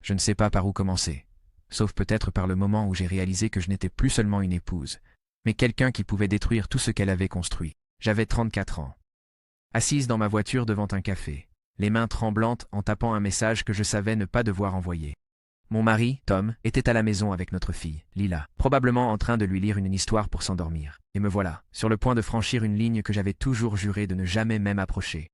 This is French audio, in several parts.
Je ne sais pas par où commencer, sauf peut-être par le moment où j'ai réalisé que je n'étais plus seulement une épouse, mais quelqu'un qui pouvait détruire tout ce qu'elle avait construit. J'avais 34 ans. Assise dans ma voiture devant un café, les mains tremblantes en tapant un message que je savais ne pas devoir envoyer. Mon mari, Tom, était à la maison avec notre fille, Lila, probablement en train de lui lire une histoire pour s'endormir. Et me voilà, sur le point de franchir une ligne que j'avais toujours juré de ne jamais même approcher.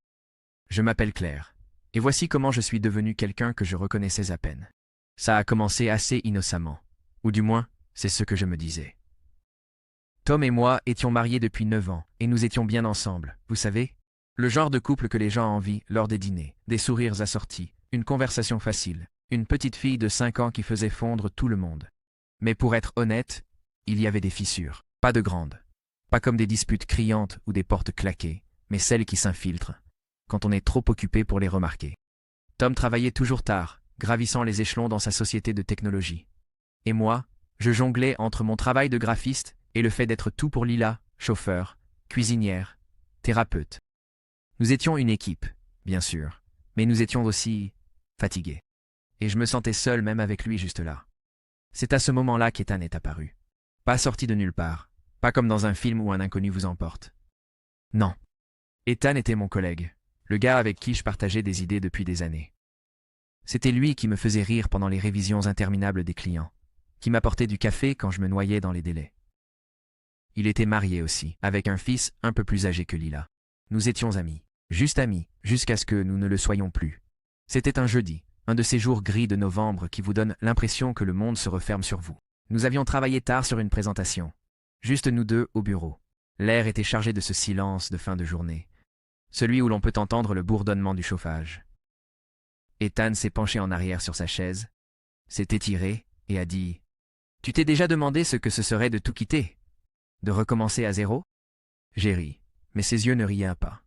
Je m'appelle Claire. Et voici comment je suis devenu quelqu'un que je reconnaissais à peine. Ça a commencé assez innocemment. Ou du moins, c'est ce que je me disais. Tom et moi étions mariés depuis 9 ans, et nous étions bien ensemble, vous savez? Le genre de couple que les gens envient lors des dîners, des sourires assortis, une conversation facile, une petite fille de 5 ans qui faisait fondre tout le monde. Mais pour être honnête, il y avait des fissures, pas de grandes. Pas comme des disputes criantes ou des portes claquées, mais celles qui s'infiltrent, quand on est trop occupé pour les remarquer. Tom travaillait toujours tard, gravissant les échelons dans sa société de technologie. Et moi, je jonglais entre mon travail de graphiste et le fait d'être tout pour Lila, chauffeur, cuisinière, thérapeute. Nous étions une équipe, bien sûr, mais nous étions aussi fatigués. Et je me sentais seul même avec lui juste là. C'est à ce moment-là qu'Ethan est apparu. Pas sorti de nulle part, pas comme dans un film où un inconnu vous emporte. Non. Ethan était mon collègue, le gars avec qui je partageais des idées depuis des années. C'était lui qui me faisait rire pendant les révisions interminables des clients, qui m'apportait du café quand je me noyais dans les délais. Il était marié aussi, avec un fils un peu plus âgé que Lila. Nous étions amis, juste amis, jusqu'à ce que nous ne le soyons plus. C'était un jeudi, un de ces jours gris de novembre qui vous donnent l'impression que le monde se referme sur vous. Nous avions travaillé tard sur une présentation, juste nous deux au bureau. L'air était chargé de ce silence de fin de journée, celui où l'on peut entendre le bourdonnement du chauffage. Ethan s'est penché en arrière sur sa chaise, s'est étiré et a dit « Tu t'es déjà demandé ce que ce serait de tout quitter? De recommencer à zéro ?» J'ai ri, mais ses yeux ne riaient pas.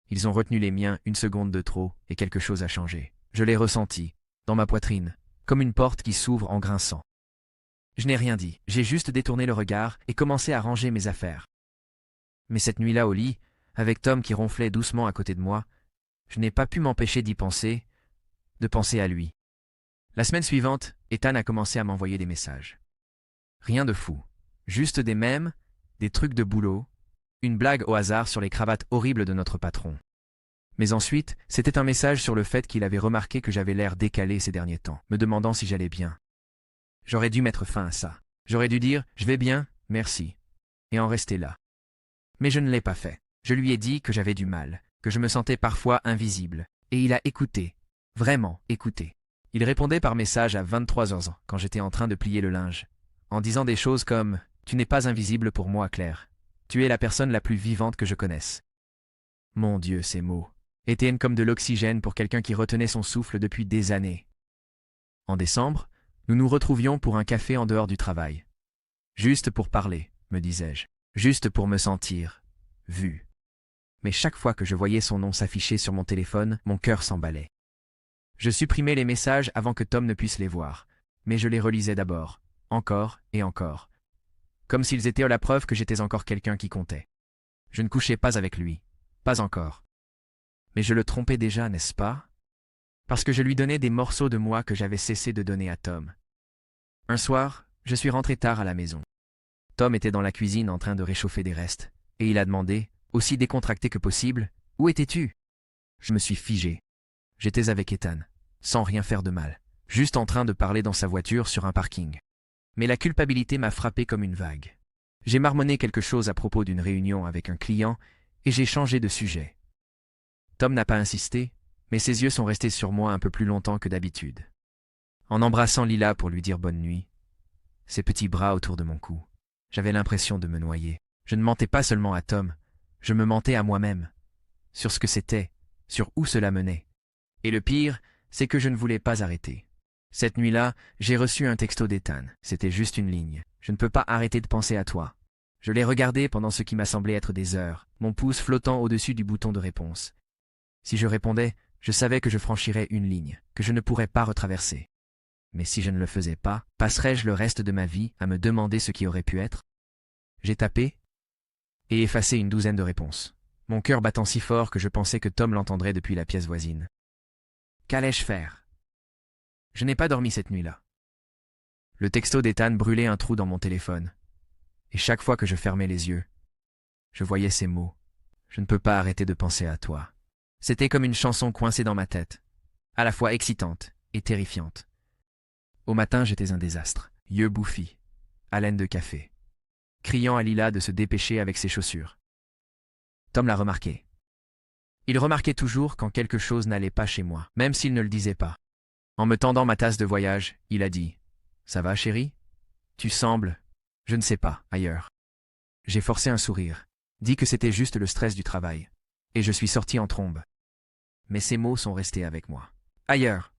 Ils ont retenu les miens une seconde de trop et quelque chose a changé. Je l'ai ressenti, dans ma poitrine, comme une porte qui s'ouvre en grinçant. Je n'ai rien dit, j'ai juste détourné le regard et commencé à ranger mes affaires. Mais cette nuit-là au lit, avec Tom qui ronflait doucement à côté de moi, je n'ai pas pu m'empêcher d'y penser, de penser à lui. La semaine suivante, Ethan a commencé à m'envoyer des messages. Rien de fou, juste des mèmes, des trucs de boulot, une blague au hasard sur les cravates horribles de notre patron. Mais ensuite, c'était un message sur le fait qu'il avait remarqué que j'avais l'air décalé ces derniers temps, me demandant si j'allais bien. J'aurais dû mettre fin à ça. J'aurais dû dire « Je vais bien, merci », et en rester là. Mais je ne l'ai pas fait. Je lui ai dit que j'avais du mal, que je me sentais parfois invisible, et il a écouté, vraiment écouté. Il répondait par message à 23 heures quand j'étais en train de plier le linge, en disant des choses comme « Tu n'es pas invisible pour moi, Claire. Tu es la personne la plus vivante que je connaisse. » Mon Dieu, ces mots étaient comme de l'oxygène pour quelqu'un qui retenait son souffle depuis des années. En décembre, nous nous retrouvions pour un café en dehors du travail. Juste pour parler, me disais-je. Juste pour me sentir vu. Mais chaque fois que je voyais son nom s'afficher sur mon téléphone, mon cœur s'emballait. Je supprimais les messages avant que Tom ne puisse les voir, mais je les relisais d'abord, encore et encore, comme s'ils étaient la preuve que j'étais encore quelqu'un qui comptait. Je ne couchais pas avec lui, pas encore. Mais je le trompais déjà, n'est-ce pas? Parce que je lui donnais des morceaux de moi que j'avais cessé de donner à Tom. Un soir, je suis rentré tard à la maison. Tom était dans la cuisine en train de réchauffer des restes, et il a demandé, aussi décontracté que possible, « Où étais-tu » Je me suis figé. J'étais avec Ethan, sans rien faire de mal, juste en train de parler dans sa voiture sur un parking. Mais la culpabilité m'a frappé comme une vague. J'ai marmonné quelque chose à propos d'une réunion avec un client, et j'ai changé de sujet. Tom n'a pas insisté, mais ses yeux sont restés sur moi un peu plus longtemps que d'habitude. En embrassant Lila pour lui dire bonne nuit, ses petits bras autour de mon cou, j'avais l'impression de me noyer. Je ne mentais pas seulement à Tom, je me mentais à moi-même, sur ce que c'était, sur où cela menait. Et le pire, c'est que je ne voulais pas arrêter. Cette nuit-là, j'ai reçu un texto d'Ethan. C'était juste une ligne. Je ne peux pas arrêter de penser à toi. Je l'ai regardé pendant ce qui m'a semblé être des heures, mon pouce flottant au-dessus du bouton de réponse. Si je répondais, je savais que je franchirais une ligne, que je ne pourrais pas retraverser. Mais si je ne le faisais pas, passerais-je le reste de ma vie à me demander ce qui aurait pu être? J'ai tapé et effacé une douzaine de réponses, mon cœur battant si fort que je pensais que Tom l'entendrait depuis la pièce voisine. Qu'allais-je faire? Je n'ai pas dormi cette nuit-là. Le texto d'Ethan brûlait un trou dans mon téléphone. Et chaque fois que je fermais les yeux, je voyais ces mots. Je ne peux pas arrêter de penser à toi. C'était comme une chanson coincée dans ma tête, à la fois excitante et terrifiante. Au matin, j'étais un désastre, yeux bouffis, haleine de café, criant à Lila de se dépêcher avec ses chaussures. Tom l'a remarqué. Il remarquait toujours quand quelque chose n'allait pas chez moi, même s'il ne le disait pas. En me tendant ma tasse de voyage, il a dit « Ça va, chérie ? Tu sembles, je ne sais pas, ailleurs. » J'ai forcé un sourire, dit que c'était juste le stress du travail, et je suis sorti en trombe. Mais ces mots sont restés avec moi. Ailleurs.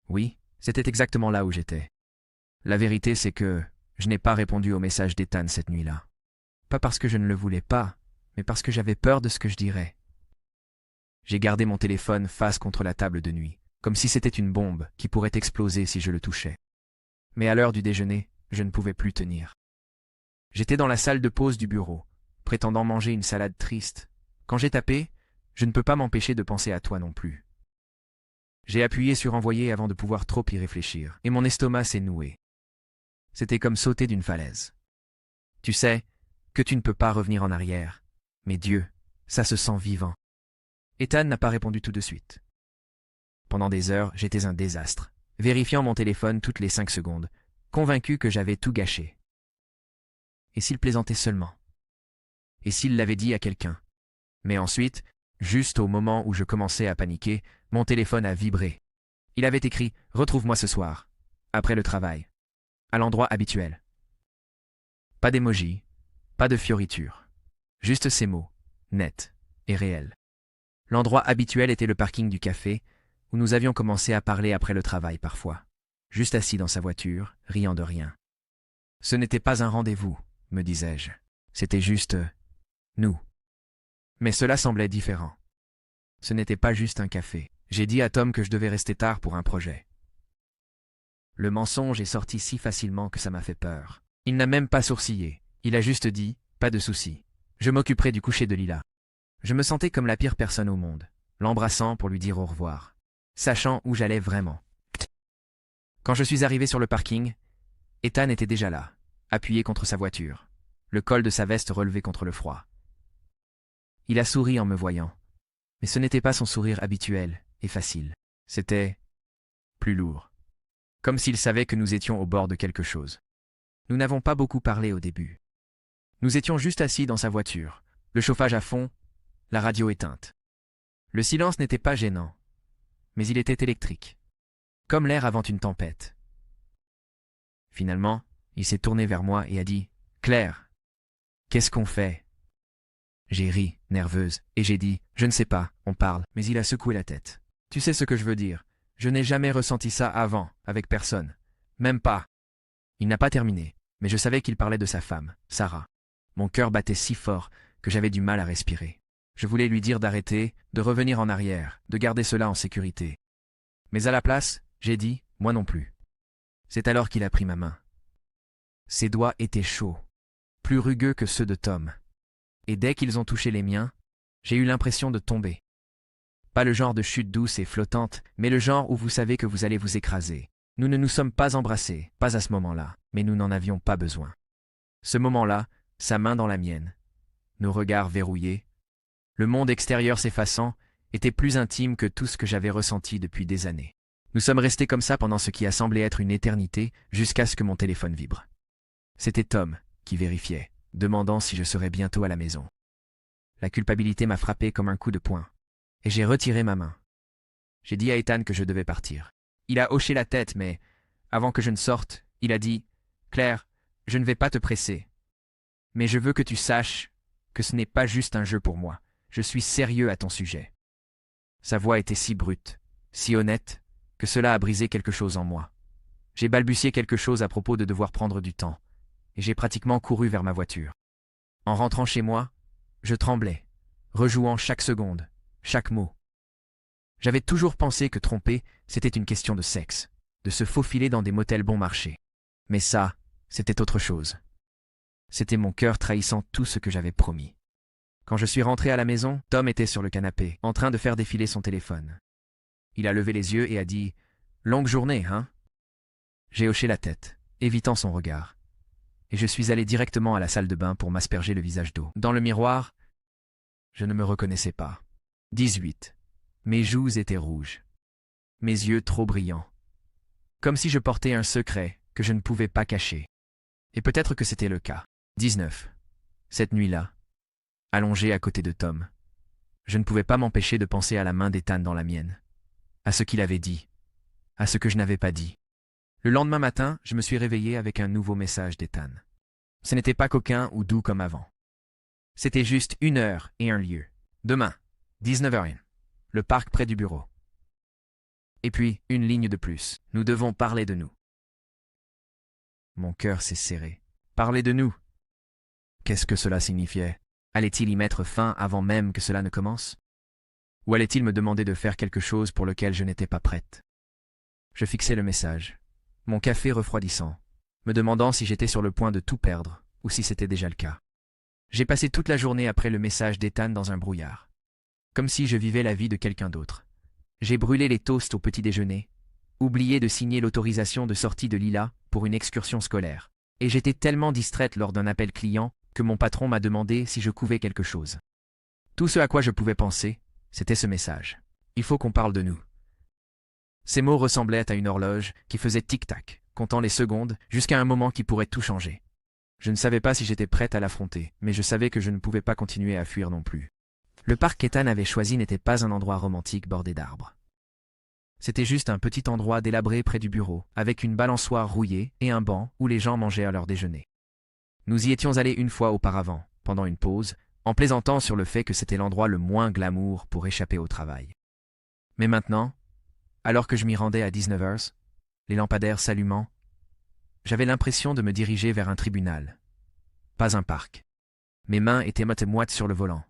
Oui, c'était exactement là où j'étais. La vérité, c'est que je n'ai pas répondu au message d'Ethan cette nuit-là. Pas parce que je ne le voulais pas, mais parce que j'avais peur de ce que je dirais. J'ai gardé mon téléphone face contre la table de nuit, comme si c'était une bombe qui pourrait exploser si je le touchais. Mais à l'heure du déjeuner, je ne pouvais plus tenir. J'étais dans la salle de pause du bureau, prétendant manger une salade triste. Quand j'ai tapé, je ne peux pas m'empêcher de penser à toi non plus. J'ai appuyé sur envoyer avant de pouvoir trop y réfléchir, et mon estomac s'est noué. C'était comme sauter d'une falaise. Tu sais que tu ne peux pas revenir en arrière, mais Dieu, ça se sent vivant. Ethan n'a pas répondu tout de suite. Pendant des heures, j'étais un désastre, vérifiant mon téléphone toutes les 5 secondes, convaincu que j'avais tout gâché. Et s'il plaisantait seulement? Et s'il l'avait dit à quelqu'un? Mais ensuite, juste au moment où je commençais à paniquer, mon téléphone a vibré. Il avait écrit « Retrouve-moi ce soir, après le travail, à l'endroit habituel ». Pas d'émoji, pas de fioriture. Juste ces mots, nets et réels. L'endroit habituel était le parking du café, où nous avions commencé à parler après le travail parfois, juste assis dans sa voiture, riant de rien. Ce n'était pas un rendez-vous, me disais-je. C'était juste nous. Mais cela semblait différent. Ce n'était pas juste un café. J'ai dit à Tom que je devais rester tard pour un projet. Le mensonge est sorti si facilement que ça m'a fait peur. Il n'a même pas sourcillé. Il a juste dit « Pas de souci. Je m'occuperai du coucher de Lila ». Je me sentais comme la pire personne au monde, l'embrassant pour lui dire au revoir, sachant où j'allais vraiment. Quand je suis arrivé sur le parking, Ethan était déjà là, appuyé contre sa voiture, le col de sa veste relevé contre le froid. Il a souri en me voyant, mais ce n'était pas son sourire habituel et facile. C'était plus lourd, comme s'il savait que nous étions au bord de quelque chose. Nous n'avons pas beaucoup parlé au début. Nous étions juste assis dans sa voiture, le chauffage à fond, la radio éteinte. Le silence n'était pas gênant, mais il était électrique, comme l'air avant une tempête. Finalement, il s'est tourné vers moi et a dit « Claire, qu'est-ce qu'on fait ?» J'ai ri, nerveuse, et j'ai dit « Je ne sais pas, on parle », mais il a secoué la tête. Tu sais ce que je veux dire. Je n'ai jamais ressenti ça avant, avec personne. Même pas. Il n'a pas terminé, mais je savais qu'il parlait de sa femme, Sarah. Mon cœur battait si fort que j'avais du mal à respirer. Je voulais lui dire d'arrêter, de revenir en arrière, de garder cela en sécurité. Mais à la place, j'ai dit « Moi non plus ». C'est alors qu'il a pris ma main. Ses doigts étaient chauds, plus rugueux que ceux de Tom. Et dès qu'ils ont touché les miens, j'ai eu l'impression de tomber. Pas le genre de chute douce et flottante, mais le genre où vous savez que vous allez vous écraser. Nous ne nous sommes pas embrassés, pas à ce moment-là, mais nous n'en avions pas besoin. Ce moment-là, sa main dans la mienne, nos regards verrouillés, le monde extérieur s'effaçant, était plus intime que tout ce que j'avais ressenti depuis des années. Nous sommes restés comme ça pendant ce qui a semblé être une éternité, jusqu'à ce que mon téléphone vibre. C'était Tom qui vérifiait, demandant si je serais bientôt à la maison. La culpabilité m'a frappé comme un coup de poing, et j'ai retiré ma main. J'ai dit à Ethan que je devais partir. Il a hoché la tête, mais, avant que je ne sorte, il a dit « Claire, je ne vais pas te presser. Mais je veux que tu saches que ce n'est pas juste un jeu pour moi. Je suis sérieux à ton sujet. » Sa voix était si brute, si honnête, que cela a brisé quelque chose en moi. J'ai balbutié quelque chose à propos de devoir prendre du temps, et j'ai pratiquement couru vers ma voiture. En rentrant chez moi, je tremblais, rejouant chaque seconde, chaque mot. J'avais toujours pensé que tromper, c'était une question de sexe, de se faufiler dans des motels bon marché. Mais ça, c'était autre chose. C'était mon cœur trahissant tout ce que j'avais promis. Quand je suis rentré à la maison, Tom était sur le canapé, en train de faire défiler son téléphone. Il a levé les yeux et a dit Longue journée, hein? J'ai hoché la tête, évitant son regard. Et je suis allé directement à la salle de bain pour m'asperger le visage d'eau. Dans le miroir, je ne me reconnaissais pas. 18. Mes joues étaient rouges. Mes yeux trop brillants. Comme si je portais un secret que je ne pouvais pas cacher. Et peut-être que c'était le cas. 19. Cette nuit-là, allongé à côté de Tom, je ne pouvais pas m'empêcher de penser à la main d'Ethan dans la mienne, à ce qu'il avait dit, à ce que je n'avais pas dit. Le lendemain matin, je me suis réveillé avec un nouveau message d'Ethan. Ce n'était pas coquin ou doux comme avant. C'était juste 1 heure et un lieu. Demain, 19h. Le parc près du bureau. Et puis, une ligne de plus. Nous devons parler de nous. Mon cœur s'est serré. Parler de nous. Qu'est-ce que cela signifiait? Allait-il y mettre fin avant même que cela ne commence? Ou allait-il me demander de faire quelque chose pour lequel je n'étais pas prête? Je fixai le message, mon café refroidissant, me demandant si j'étais sur le point de tout perdre, ou si c'était déjà le cas. J'ai passé toute la journée après le message d'Ethan dans un brouillard. Comme si je vivais la vie de quelqu'un d'autre. J'ai brûlé les toasts au petit déjeuner, oublié de signer l'autorisation de sortie de Lila pour une excursion scolaire. Et j'étais tellement distraite lors d'un appel client que mon patron m'a demandé si je couvais quelque chose. Tout ce à quoi je pouvais penser, c'était ce message. Il faut qu'on parle de nous. Ces mots ressemblaient à une horloge qui faisait tic-tac, comptant les secondes jusqu'à un moment qui pourrait tout changer. Je ne savais pas si j'étais prête à l'affronter, mais je savais que je ne pouvais pas continuer à fuir non plus. Le parc qu'Ethan avait choisi n'était pas un endroit romantique bordé d'arbres. C'était juste un petit endroit délabré près du bureau, avec une balançoire rouillée et un banc où les gens mangeaient à leur déjeuner. Nous y étions allés une fois auparavant, pendant une pause, en plaisantant sur le fait que c'était l'endroit le moins glamour pour échapper au travail. Mais maintenant, alors que je m'y rendais à 19h, les lampadaires s'allumant, j'avais l'impression de me diriger vers un tribunal. Pas un parc. Mes mains étaient moite-moite sur le volant.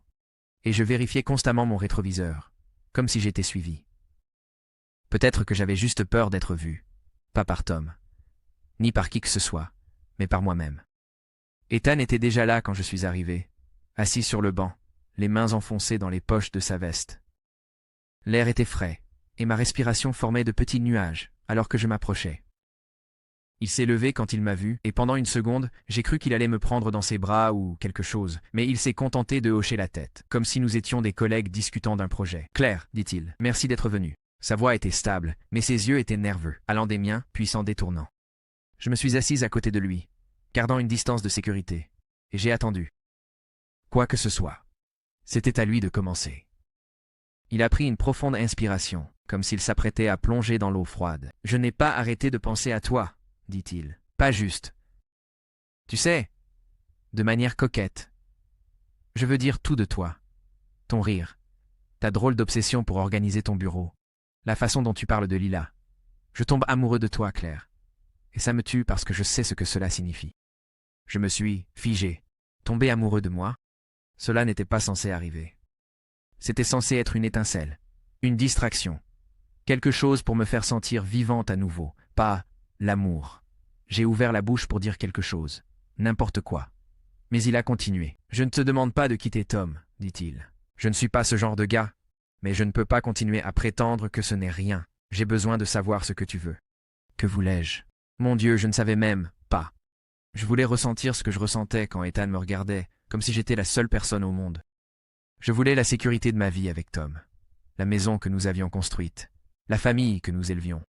Et je vérifiais constamment mon rétroviseur, comme si j'étais suivi. Peut-être que j'avais juste peur d'être vu, pas par Tom, ni par qui que ce soit, mais par moi-même. Ethan était déjà là quand je suis arrivé, assis sur le banc, les mains enfoncées dans les poches de sa veste. L'air était frais, et ma respiration formait de petits nuages, alors que je m'approchais. Il s'est levé quand il m'a vu, et pendant une seconde, j'ai cru qu'il allait me prendre dans ses bras ou quelque chose, mais il s'est contenté de hocher la tête, comme si nous étions des collègues discutant d'un projet. « Claire, dit-il, merci d'être venue. » Sa voix était stable, mais ses yeux étaient nerveux, allant des miens, puis s'en détournant. Je me suis assise à côté de lui, gardant une distance de sécurité, et j'ai attendu. Quoi que ce soit. C'était à lui de commencer. Il a pris une profonde inspiration, comme s'il s'apprêtait à plonger dans l'eau froide. « Je n'ai pas arrêté de penser à toi, » dit-il. « Pas juste. Tu sais, de manière coquette. Je veux dire tout de toi. Ton rire, ta drôle d'obsession pour organiser ton bureau, la façon dont tu parles de Lila. Je tombe amoureux de toi, Claire. Et ça me tue parce que je sais ce que cela signifie. » Je me suis figé. Tomber amoureux de moi? Cela n'était pas censé arriver. C'était censé être une étincelle, une distraction, quelque chose pour me faire sentir vivante à nouveau, pas l'amour. J'ai ouvert la bouche pour dire quelque chose, n'importe quoi. Mais il a continué. « Je ne te demande pas de quitter Tom, dit-il. Je ne suis pas ce genre de gars, mais je ne peux pas continuer à prétendre que ce n'est rien. J'ai besoin de savoir ce que tu veux. » Que voulais-je? Mon Dieu, je ne savais même pas. Je voulais ressentir ce que je ressentais quand Ethan me regardait, comme si j'étais la seule personne au monde. Je voulais la sécurité de ma vie avec Tom, la maison que nous avions construite, la famille que nous élevions.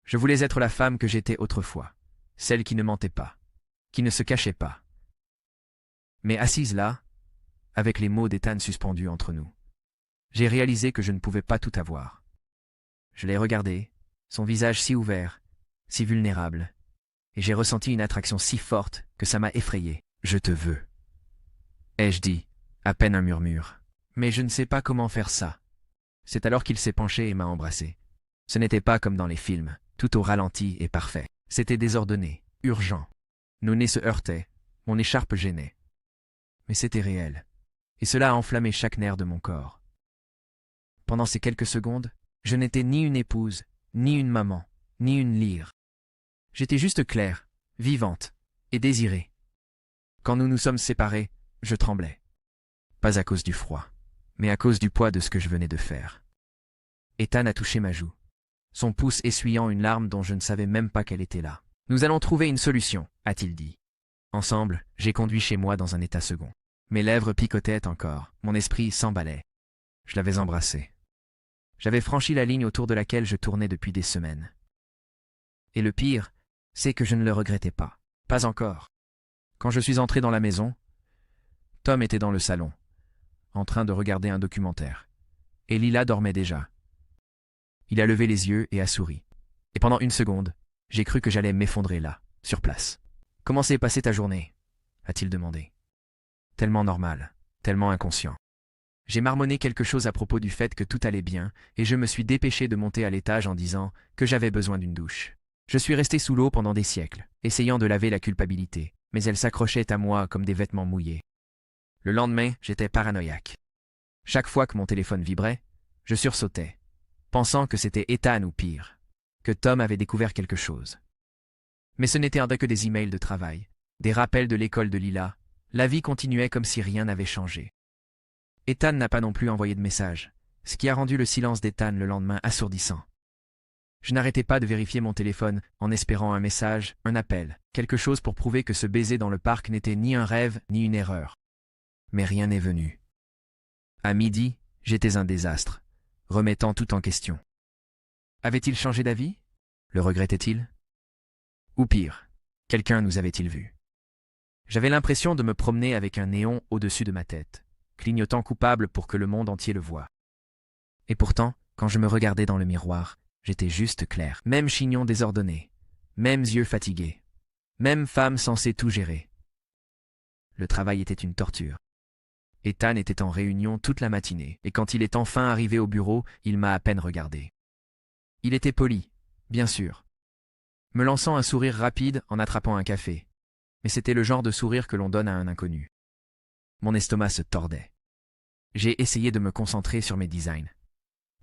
Je voulais être la femme que j'étais autrefois, celle qui ne mentait pas, qui ne se cachait pas. Mais assise là, avec les mots d'Ethan suspendus entre nous, j'ai réalisé que je ne pouvais pas tout avoir. Je l'ai regardé, son visage si ouvert, si vulnérable, et j'ai ressenti une attraction si forte que ça m'a effrayé. « Je te veux. » ai-je dit, à peine un murmure. Mais je ne sais pas comment faire ça. C'est alors qu'il s'est penché et m'a embrassé. Ce n'était pas comme dans les films, tout au ralenti et parfait. C'était désordonné, urgent. Nos nez se heurtaient, mon écharpe gênait. Mais c'était réel, et cela a enflammé chaque nerf de mon corps. Pendant ces quelques secondes, je n'étais ni une épouse, ni une maman, ni une lyre. J'étais juste Claire, vivante, et désirée. Quand nous nous sommes séparés, je tremblais. Pas à cause du froid, mais à cause du poids de ce que je venais de faire. Ethan a touché ma joue. son pouce essuyant une larme dont je ne savais même pas qu'elle était là. « Nous allons trouver une solution, a-t-il dit. Ensemble, j'ai conduit chez moi dans un état second. Mes lèvres picotaient encore, mon esprit s'emballait. Je l'avais embrassée. J'avais franchi la ligne autour de laquelle je tournais depuis des semaines. Et le pire, c'est que je ne le regrettais pas. Pas encore. Quand je suis entré dans la maison, Tom était dans le salon, en train de regarder un documentaire. Et Lila dormait déjà. Il a levé les yeux et a souri. Et pendant une seconde, j'ai cru que j'allais m'effondrer là, sur place. « Comment s'est passée ta journée ?» a-t-il demandé. Tellement normal, tellement inconscient. J'ai marmonné quelque chose à propos du fait que tout allait bien, et je me suis dépêché de monter à l'étage en disant que j'avais besoin d'une douche. Je suis resté sous l'eau pendant des siècles, essayant de laver la culpabilité, mais elle s'accrochait à moi comme des vêtements mouillés. Le lendemain, j'étais paranoïaque. Chaque fois que mon téléphone vibrait, je sursautais, pensant que c'était Ethan ou pire, que Tom avait découvert quelque chose. Mais ce n'était que des emails de travail, des rappels de l'école de Lila. La vie continuait comme si rien n'avait changé. Ethan n'a pas non plus envoyé de message, ce qui a rendu le silence d'Ethan le lendemain assourdissant. Je n'arrêtais pas de vérifier mon téléphone en espérant un message, un appel, quelque chose pour prouver que ce baiser dans le parc n'était ni un rêve ni une erreur. Mais rien n'est venu. À midi, j'étais un désastre, remettant tout en question. Avait-il changé d'avis? Le regrettait-il? Ou pire, quelqu'un nous avait-il vus? J'avais l'impression de me promener avec un néon au-dessus de ma tête, clignotant coupable pour que le monde entier le voie. Et pourtant, quand je me regardais dans le miroir, j'étais juste clair. Même chignon désordonné, mêmes yeux fatigués, même femme censée tout gérer. Le travail était une torture. Ethan était en réunion toute la matinée, et quand il est enfin arrivé au bureau, il m'a à peine regardé. Il était poli, bien sûr, me lançant un sourire rapide en attrapant un café. Mais c'était le genre de sourire que l'on donne à un inconnu. Mon estomac se tordait. J'ai essayé de me concentrer sur mes designs.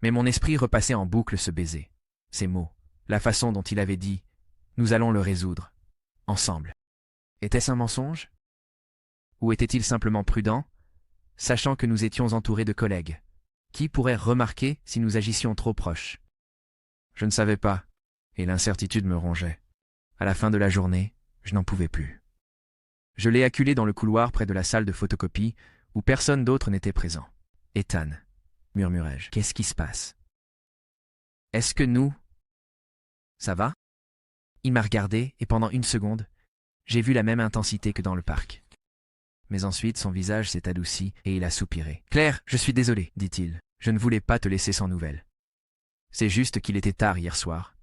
Mais mon esprit repassait en boucle ce baiser, ces mots, la façon dont il avait dit « Nous allons le résoudre, ensemble ». Était-ce un mensonge? Ou était-il simplement prudent, sachant que nous étions entourés de collègues? Qui pourrait remarquer si nous agissions trop proches? Je ne savais pas, et l'incertitude me rongeait. À la fin de la journée, je n'en pouvais plus. Je l'ai acculé dans le couloir près de la salle de photocopie, où personne d'autre n'était présent. « Ethan, » murmurai-je, « qu'est-ce qui se passe? Est-ce que nous... Ça va ?» Il m'a regardé, et pendant une seconde, j'ai vu la même intensité que dans le parc. Mais ensuite, son visage s'est adouci, et il a soupiré. « Claire, je suis désolé, dit-il. Je ne voulais pas te laisser sans nouvelles. C'est juste qu'il était tard hier soir. »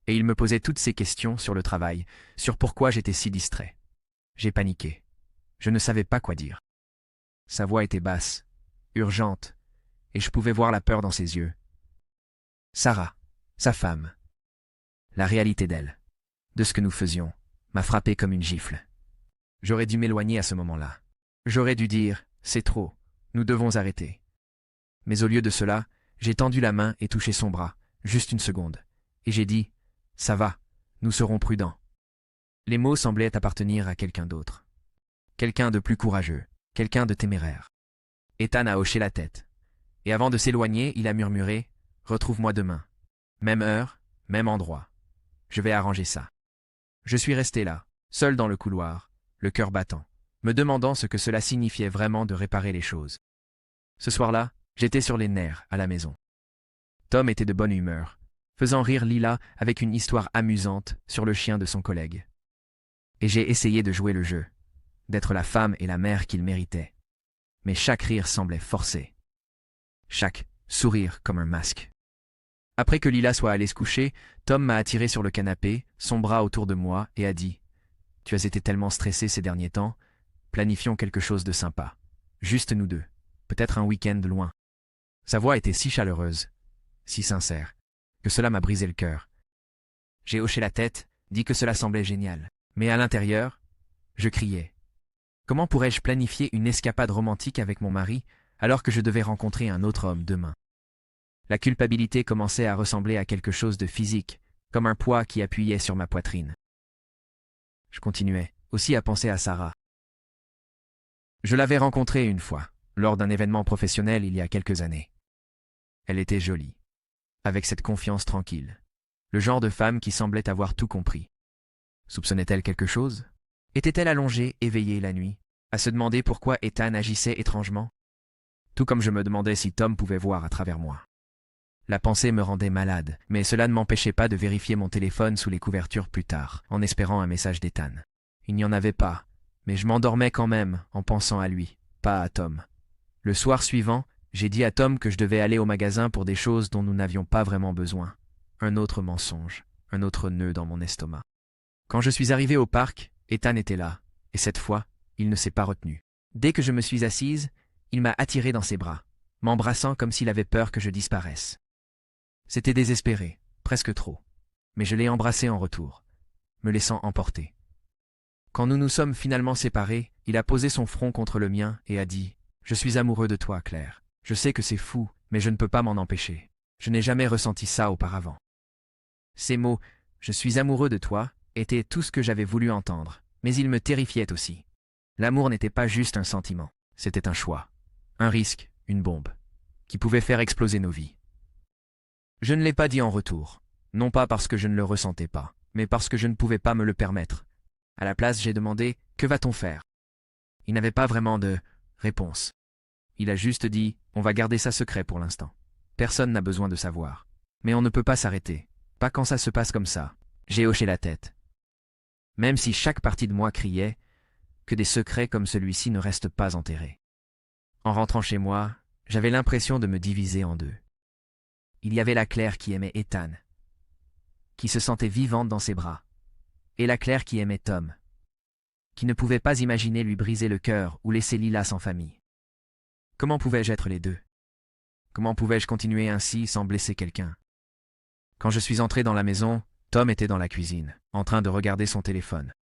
Et il me posait toutes ces questions sur le travail, sur pourquoi j'étais si distrait. J'ai paniqué. Je ne savais pas quoi dire. Sa voix était basse, urgente, et je pouvais voir la peur dans ses yeux. Sarah, sa femme. La réalité d'elle, de ce que nous faisions, m'a frappé comme une gifle. J'aurais dû m'éloigner à ce moment-là. J'aurais dû dire « c'est trop, nous devons arrêter ». Mais au lieu de cela, j'ai tendu la main et touché son bras, juste une seconde, et j'ai dit « ça va, nous serons prudents ». Les mots semblaient appartenir à quelqu'un d'autre. Quelqu'un de plus courageux, quelqu'un de téméraire. Ethan a hoché la tête. Et avant de s'éloigner, il a murmuré « Retrouve-moi demain. Même heure, même endroit. Je vais arranger ça. » Je suis resté là, seul dans le couloir, le cœur battant, me demandant ce que cela signifiait vraiment de réparer les choses. Ce soir-là, j'étais sur les nerfs à la maison. Tom était de bonne humeur, faisant rire Lila avec une histoire amusante sur le chien de son collègue. Et j'ai essayé de jouer le jeu, d'être la femme et la mère qu'il méritait. Mais chaque rire semblait forcé. Chaque sourire comme un masque. Après que Lila soit allée se coucher, Tom m'a attiré sur le canapé, son bras autour de moi, et a dit « Tu as été tellement stressé ces derniers temps, planifions quelque chose de sympa. Juste nous deux. Peut-être un week-end loin. » Sa voix était si chaleureuse, si sincère, que cela m'a brisé le cœur. J'ai hoché la tête, dit que cela semblait génial. Mais à l'intérieur, je criais. Comment pourrais-je planifier une escapade romantique avec mon mari alors que je devais rencontrer un autre homme demain? La culpabilité commençait à ressembler à quelque chose de physique, comme un poids qui appuyait sur ma poitrine. Je continuais, aussi à penser à Sarah. Je l'avais rencontrée une fois, lors d'un événement professionnel il y a quelques années. Elle était jolie, avec cette confiance tranquille, Le genre de femme qui semblait avoir tout compris. Soupçonnait-elle quelque chose? Était-elle allongée, éveillée la nuit, à se demander pourquoi Ethan agissait étrangement? Tout comme je me demandais si Tom pouvait voir à travers moi. La pensée me rendait malade, mais cela ne m'empêchait pas de vérifier mon téléphone sous les couvertures plus tard, en espérant un message d'Ethan. Il n'y en avait pas, mais je m'endormais quand même en pensant à lui, pas à Tom. Le soir suivant, j'ai dit à Tom que je devais aller au magasin pour des choses dont nous n'avions pas vraiment besoin. Un autre mensonge, un autre nœud dans mon estomac. Quand je suis arrivé au parc, Ethan était là, et cette fois, il ne s'est pas retenu. Dès que je me suis assise, il m'a attiré dans ses bras, m'embrassant comme s'il avait peur que je disparaisse. C'était désespéré, presque trop, mais je l'ai embrassé en retour, me laissant emporter. Quand nous nous sommes finalement séparés, il a posé son front contre le mien et a dit « Je suis amoureux de toi, Claire. Je sais que c'est fou, mais je ne peux pas m'en empêcher. Je n'ai jamais ressenti ça auparavant. » Ces mots « Je suis amoureux de toi » étaient tout ce que j'avais voulu entendre, mais ils me terrifiaient aussi. L'amour n'était pas juste un sentiment, c'était un choix, un risque, une bombe, qui pouvait faire exploser nos vies. Je ne l'ai pas dit en retour, non pas parce que je ne le ressentais pas, mais parce que je ne pouvais pas me le permettre. À la place, j'ai demandé « Que va-t-on faire ?» Il n'avait pas vraiment de réponse. Il a juste dit « On va garder ça secret pour l'instant. Personne n'a besoin de savoir. Mais on ne peut pas s'arrêter. Pas quand ça se passe comme ça. » J'ai hoché la tête. Même si chaque partie de moi criait que des secrets comme celui-ci ne restent pas enterrés. En rentrant chez moi, j'avais l'impression de me diviser en deux. Il y avait la Claire qui aimait Ethan, qui se sentait vivante dans ses bras, et la Claire qui aimait Tom, qui ne pouvait pas imaginer lui briser le cœur ou laisser Lila sans famille. Comment pouvais-je être les deux? Comment pouvais-je continuer ainsi sans blesser quelqu'un? Quand je suis entré dans la maison, Tom était dans la cuisine, en train de regarder son téléphone.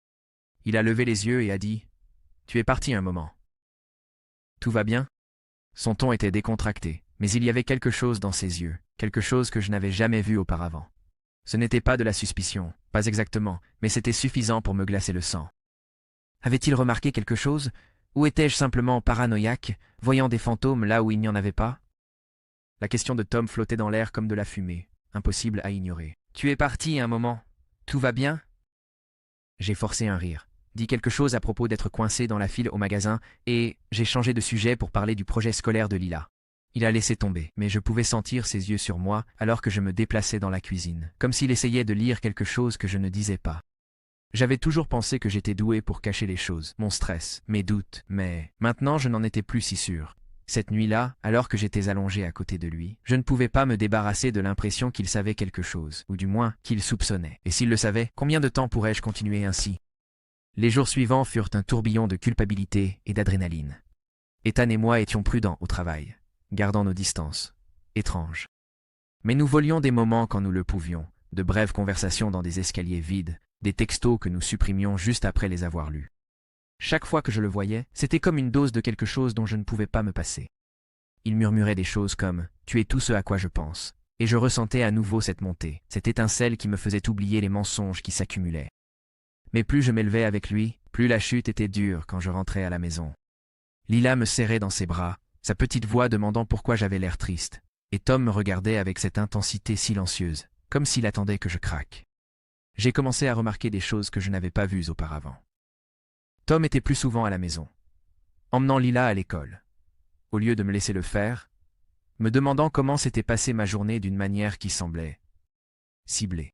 Il a levé les yeux et a dit « Tu es parti un moment. Tout va bien ?» Son ton était décontracté, mais il y avait quelque chose dans ses yeux, quelque chose que je n'avais jamais vu auparavant. Ce n'était pas de la suspicion, pas exactement, mais c'était suffisant pour me glacer le sang. Avait-il remarqué quelque chose? Ou étais-je simplement paranoïaque, voyant des fantômes là où il n'y en avait pas? La question de Tom flottait dans l'air comme de la fumée, impossible à ignorer. « Tu es parti un moment. Tout va bien ?» J'ai forcé un rire, dit quelque chose à propos d'être coincé dans la file au magasin, et j'ai changé de sujet pour parler du projet scolaire de Lila. Il a laissé tomber, mais je pouvais sentir ses yeux sur moi alors que je me déplaçais dans la cuisine, comme s'il essayait de lire quelque chose que je ne disais pas. J'avais toujours pensé que j'étais doué pour cacher les choses, mon stress, mes doutes, mais maintenant je n'en étais plus si sûr. Cette nuit-là, alors que j'étais allongé à côté de lui, je ne pouvais pas me débarrasser de l'impression qu'il savait quelque chose, ou du moins qu'il soupçonnait. Et s'il le savait, combien de temps pourrais-je continuer ainsi? Les jours suivants furent un tourbillon de culpabilité et d'adrénaline. Ethan et moi étions prudents au travail, gardant nos distances. Étrange. Mais nous volions des moments quand nous le pouvions, de brèves conversations dans des escaliers vides, des textos que nous supprimions juste après les avoir lus. Chaque fois que je le voyais, c'était comme une dose de quelque chose dont je ne pouvais pas me passer. Il murmurait des choses comme « Tu es tout ce à quoi je pense », et je ressentais à nouveau cette montée, cette étincelle qui me faisait oublier les mensonges qui s'accumulaient. Mais plus je m'élevais avec lui, plus la chute était dure quand je rentrais à la maison. Lila me serrait dans ses bras, sa petite voix demandant pourquoi j'avais l'air triste, et Tom me regardait avec cette intensité silencieuse, comme s'il attendait que je craque. J'ai commencé à remarquer des choses que je n'avais pas vues auparavant. Tom était plus souvent à la maison, emmenant Lila à l'école. Au lieu de me laisser le faire, me demandant comment s'était passée ma journée d'une manière qui semblait ciblée.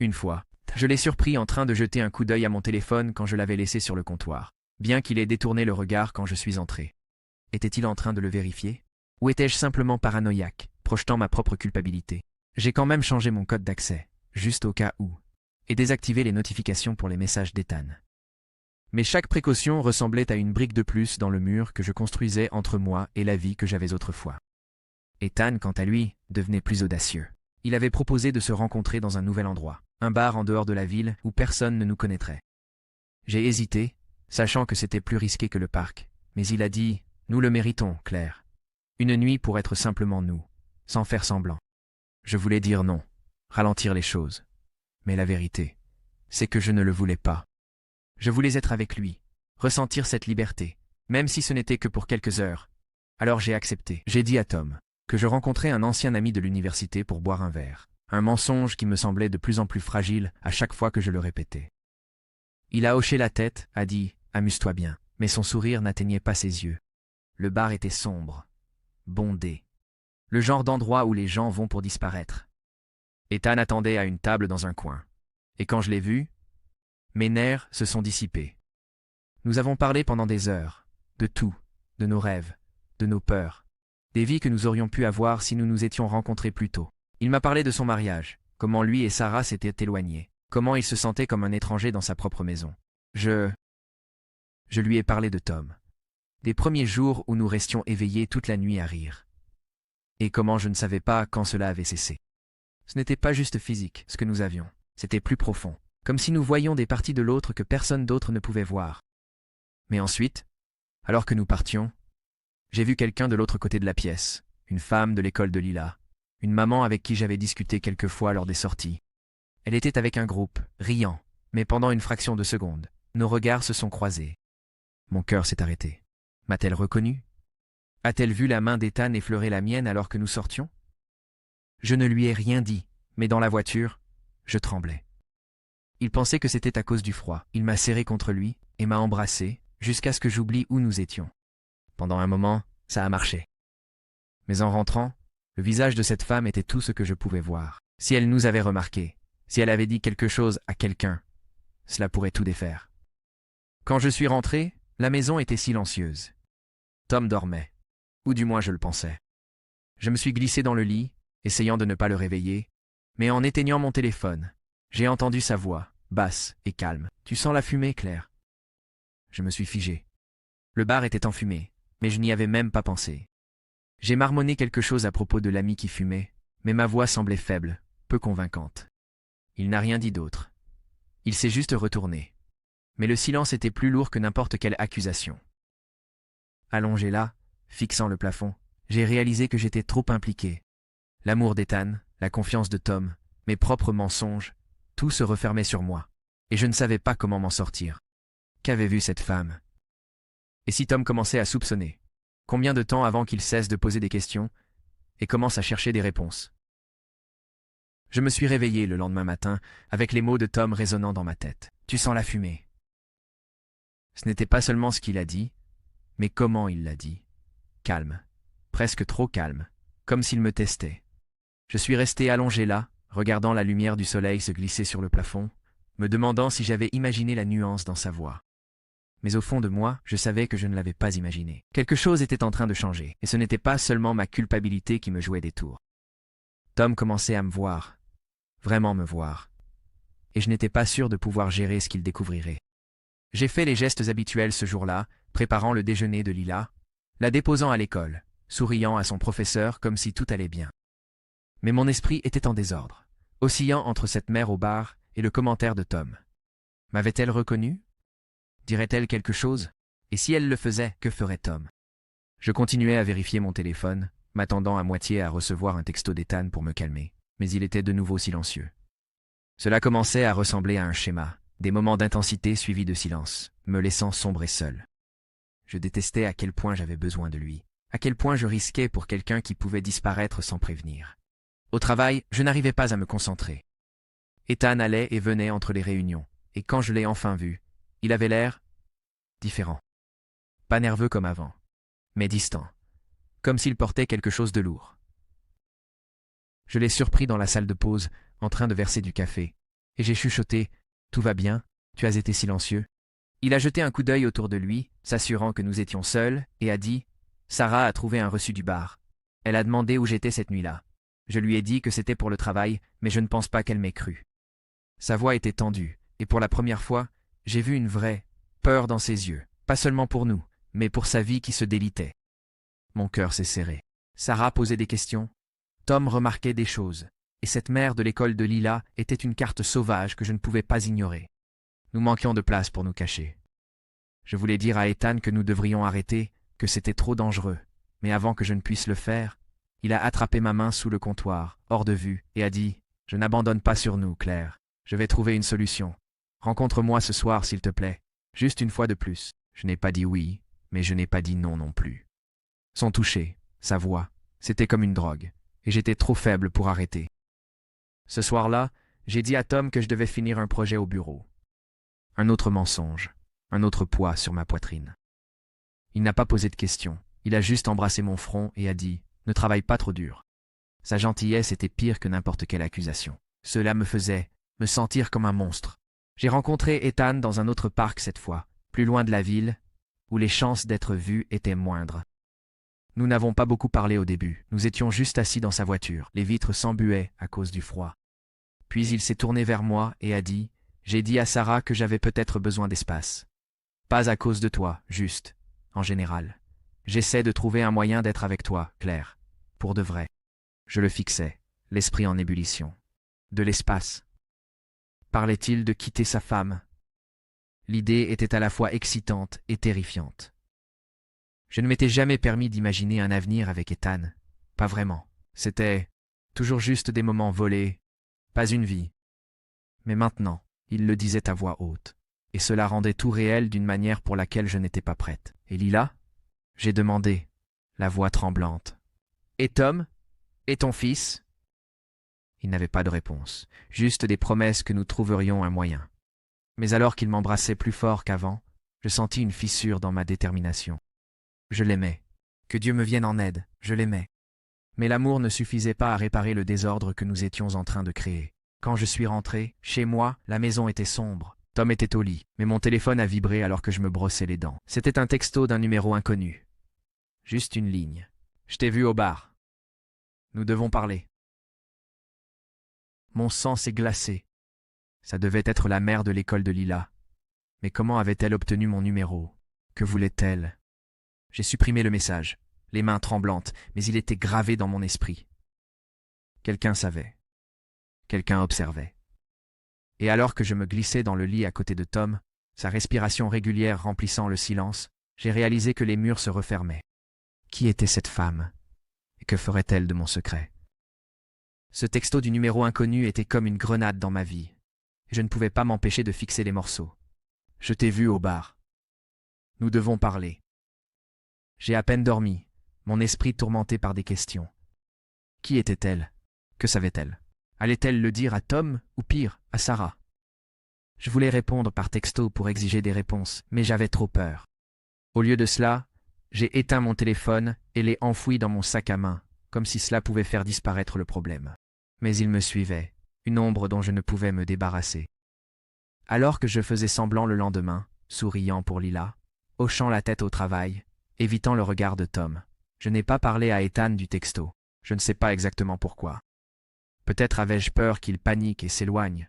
Une fois, je l'ai surpris en train de jeter un coup d'œil à mon téléphone quand je l'avais laissé sur le comptoir, bien qu'il ait détourné le regard quand je suis entré. Était-il en train de le vérifier? Ou étais-je simplement paranoïaque, projetant ma propre culpabilité? J'ai quand même changé mon code d'accès, juste au cas où, et désactivé les notifications pour les messages d'Ethan. Mais chaque précaution ressemblait à une brique de plus dans le mur que je construisais entre moi et la vie que j'avais autrefois. Ethan, quant à lui, devenait plus audacieux. Il avait proposé de se rencontrer dans un nouvel endroit, un bar en dehors de la ville où personne ne nous connaîtrait. J'ai hésité, sachant que c'était plus risqué que le parc, mais il a dit « Nous le méritons, Claire. Une nuit pour être simplement nous, sans faire semblant. » Je voulais dire non, ralentir les choses. Mais la vérité, c'est que je ne le voulais pas. Je voulais être avec lui, ressentir cette liberté, même si ce n'était que pour quelques heures. Alors j'ai accepté. J'ai dit à Tom que je rencontrais un ancien ami de l'université pour boire un verre. un mensonge qui me semblait de plus en plus fragile à chaque fois que je le répétais. Il a hoché la tête, a dit « Amuse-toi bien », mais son sourire n'atteignait pas ses yeux. Le bar était sombre, bondé, le genre d'endroit où les gens vont pour disparaître. Ethan attendait à une table dans un coin. Et quand je l'ai vu, mes nerfs se sont dissipés. Nous avons parlé pendant des heures, de tout, de nos rêves, de nos peurs, des vies que nous aurions pu avoir si nous nous étions rencontrés plus tôt. Il m'a parlé de son mariage, comment lui et Sarah s'étaient éloignés, comment il se sentait comme un étranger dans sa propre maison. Je lui ai parlé de Tom, des premiers jours où nous restions éveillés toute la nuit à rire. Et comment je ne savais pas quand cela avait cessé. Ce n'était pas juste physique, ce que nous avions, c'était plus profond, comme si nous voyions des parties de l'autre que personne d'autre ne pouvait voir. Mais ensuite, alors que nous partions, j'ai vu quelqu'un de l'autre côté de la pièce, une femme de l'école de Lila, une maman avec qui j'avais discuté quelques fois lors des sorties. Elle était avec un groupe, riant, mais pendant une fraction de seconde, nos regards se sont croisés. Mon cœur s'est arrêté. M'a-t-elle reconnu? A-t-elle vu la main d'Ethan effleurer la mienne alors que nous sortions? Je ne lui ai rien dit, mais dans la voiture, je tremblais. Il pensait que c'était à cause du froid. Il m'a serré contre lui et m'a embrassé jusqu'à ce que j'oublie où nous étions. Pendant un moment, ça a marché. Mais en rentrant, le visage de cette femme était tout ce que je pouvais voir. Si elle nous avait remarqués, si elle avait dit quelque chose à quelqu'un, cela pourrait tout défaire. Quand je suis rentré, la maison était silencieuse. Tom dormait, ou du moins je le pensais. Je me suis glissé dans le lit, essayant de ne pas le réveiller, mais en éteignant mon téléphone, j'ai entendu sa voix, basse et calme. « Tu sens la fumée, Claire ?» Je me suis figé. Le bar était enfumé, mais je n'y avais même pas pensé. J'ai marmonné quelque chose à propos de l'ami qui fumait, mais ma voix semblait faible, peu convaincante. Il n'a rien dit d'autre. Il s'est juste retourné. Mais le silence était plus lourd que n'importe quelle accusation. Allongé là, fixant le plafond, j'ai réalisé que j'étais trop impliqué. L'amour d'Ethan, la confiance de Tom, mes propres mensonges, tout se refermait sur moi, et je ne savais pas comment m'en sortir. Qu'avait vu cette femme? Et si Tom commençait à soupçonner? Combien de temps avant qu'il cesse de poser des questions et commence à chercher des réponses? Je me suis réveillé le lendemain matin avec les mots de Tom résonnant dans ma tête. « Tu sens la fumée ?» Ce n'était pas seulement ce qu'il a dit, mais comment il l'a dit. Calme, presque trop calme, comme s'il me testait. Je suis resté allongé là, regardant la lumière du soleil se glisser sur le plafond, me demandant si j'avais imaginé la nuance dans sa voix. Mais au fond de moi, je savais que je ne l'avais pas imaginé. Quelque chose était en train de changer, et ce n'était pas seulement ma culpabilité qui me jouait des tours. Tom commençait à me voir, vraiment me voir, et je n'étais pas sûr de pouvoir gérer ce qu'il découvrirait. J'ai fait les gestes habituels ce jour-là, préparant le déjeuner de Lila, la déposant à l'école, souriant à son professeur comme si tout allait bien. Mais mon esprit était en désordre, oscillant entre cette mère au bar et le commentaire de Tom. M'avait-elle reconnu? Dirait-elle quelque chose? Et si elle le faisait, que ferait Tom? Je continuais à vérifier mon téléphone, m'attendant à moitié à recevoir un texto d'Ethan pour me calmer, mais il était de nouveau silencieux. Cela commençait à ressembler à un schéma, des moments d'intensité suivis de silence, me laissant sombrer seul. Je détestais à quel point j'avais besoin de lui, à quel point je risquais pour quelqu'un qui pouvait disparaître sans prévenir. Au travail, je n'arrivais pas à me concentrer. Ethan allait et venait entre les réunions, et quand je l'ai enfin vu, il avait l'air différent. Pas nerveux comme avant, mais distant, comme s'il portait quelque chose de lourd. Je l'ai surpris dans la salle de pause, en train de verser du café, et j'ai chuchoté « Tout va bien, tu as été silencieux ». Il a jeté un coup d'œil autour de lui, s'assurant que nous étions seuls, et a dit « Sarah a trouvé un reçu du bar. Elle a demandé où j'étais cette nuit-là. Je lui ai dit que c'était pour le travail, mais je ne pense pas qu'elle m'ait cru. » Sa voix était tendue, et pour la première fois, j'ai vu une vraie peur dans ses yeux, pas seulement pour nous, mais pour sa vie qui se délitait. Mon cœur s'est serré. Sarah posait des questions. Tom remarquait des choses, et cette mère de l'école de Lila était une carte sauvage que je ne pouvais pas ignorer. Nous manquions de place pour nous cacher. Je voulais dire à Ethan que nous devrions arrêter, que c'était trop dangereux, mais avant que je ne puisse le faire, il a attrapé ma main sous le comptoir, hors de vue, et a dit « Je n'abandonne pas sur nous, Claire. Je vais trouver une solution. Rencontre-moi ce soir, s'il te plaît. Juste une fois de plus. » Je n'ai pas dit oui, mais je n'ai pas dit non non plus. Son toucher, sa voix, c'était comme une drogue, et j'étais trop faible pour arrêter. Ce soir-là, j'ai dit à Tom que je devais finir un projet au bureau. Un autre mensonge, un autre poids sur ma poitrine. Il n'a pas posé de questions, il a juste embrassé mon front et a dit « Ne travaille pas trop dur ». Sa gentillesse était pire que n'importe quelle accusation. Cela me faisait me sentir comme un monstre. J'ai rencontré Ethan dans un autre parc cette fois, plus loin de la ville, où les chances d'être vus étaient moindres. Nous n'avons pas beaucoup parlé au début, nous étions juste assis dans sa voiture, les vitres s'embuaient à cause du froid. Puis il s'est tourné vers moi et a dit « J'ai dit à Sarah que j'avais peut-être besoin d'espace. Pas à cause de toi, juste, en général. J'essaie de trouver un moyen d'être avec toi, Claire, pour de vrai. » Je le fixais, l'esprit en ébullition. De l'espace. Parlait-il de quitter sa femme? L'idée était à la fois excitante et terrifiante. Je ne m'étais jamais permis d'imaginer un avenir avec Ethan. Pas vraiment. C'était toujours juste des moments volés, pas une vie. Mais maintenant, il le disait à voix haute. Et cela rendait tout réel d'une manière pour laquelle je n'étais pas prête. « Et Lila ?» J'ai demandé, la voix tremblante. « Et Tom? Et ton fils ?» Il n'avait pas de réponse, juste des promesses que nous trouverions un moyen. Mais alors qu'il m'embrassait plus fort qu'avant, je sentis une fissure dans ma détermination. Je l'aimais. Que Dieu me vienne en aide, je l'aimais. Mais l'amour ne suffisait pas à réparer le désordre que nous étions en train de créer. Quand je suis rentré, chez moi, la maison était sombre. Tom était au lit, mais mon téléphone a vibré alors que je me brossais les dents. C'était un texto d'un numéro inconnu. Juste une ligne. « Je t'ai vu au bar. Nous devons parler. » Mon sang s'est glacé. Ça devait être la mère de l'école de Lila. Mais comment avait-elle obtenu mon numéro? Que voulait-elle? J'ai supprimé le message, les mains tremblantes, mais il était gravé dans mon esprit. Quelqu'un savait. Quelqu'un observait. Et alors que je me glissais dans le lit à côté de Tom, sa respiration régulière remplissant le silence, j'ai réalisé que les murs se refermaient. Qui était cette femme? Et que ferait-elle de mon secret? Ce texto du numéro inconnu était comme une grenade dans ma vie. Je ne pouvais pas m'empêcher de fixer les morceaux. Je t'ai vu au bar. Nous devons parler. J'ai à peine dormi, mon esprit tourmenté par des questions. Qui était-elle? Que savait-elle? Allait-elle le dire à Tom ou pire, à Sarah? Je voulais répondre par texto pour exiger des réponses, mais j'avais trop peur. Au lieu de cela, j'ai éteint mon téléphone et l'ai enfoui dans mon sac à main, comme si cela pouvait faire disparaître le problème. Mais il me suivait, une ombre dont je ne pouvais me débarrasser. Alors que je faisais semblant le lendemain, souriant pour Lila, hochant la tête au travail, évitant le regard de Tom, je n'ai pas parlé à Ethan du texto. Je ne sais pas exactement pourquoi. Peut-être avais-je peur qu'il panique et s'éloigne.